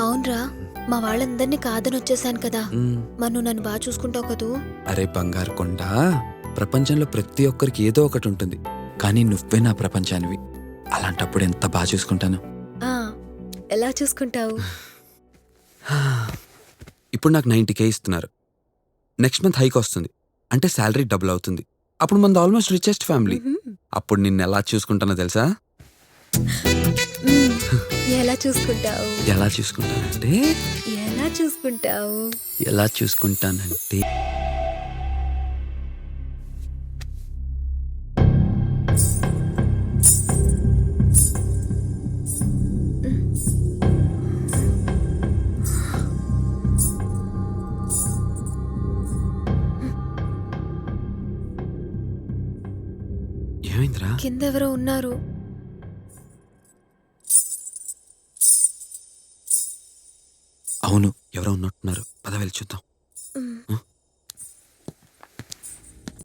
అవునరా, మా వాళ్ళందరినీ కాదని వచ్చేసాను కదా. మ్, మరి నువ్వు నన్ను బాగా చూసుకుంటావు కదూ. అరే బంగారు కొండ, ప్రపంచంలో ప్రతి ఒక్కరికి ఏదో ఒకటి ఉంటుంది, కానీ నువ్వే నా ప్రపంచానివి. అలాంటప్పుడు ఎంత బాగా చూసుకుంటాను. ఆ, ఎలా చూసుకుంటావు? ఇప్పుడు నాకు 90K ఇస్తున్నారు. నెక్స్ట్ మంత్ హైక్ వస్తుంది, అంటే శాలరీ డబుల్ అవుతుంది. అప్పుడు మనది ఆల్మోస్ట్ రిచెస్ట్ ఫ్యామిలీ. అప్పుడు నిన్ను ఎలా చూసుకుంటానో తెలుసా? మ్మ్. ఎలా చూసుకుంటావు? ఎలా చూసుకుంటానంటే ఎలా చూసుకుంటావు? ఎలా చూసుకుంటానంటే ఏమైందిరా? కింద ఎవరో ఉన్నారు. అవును, ఎవరో ఉన్నట్టున్నారు. పద వెళ్ళి చూద్దాం.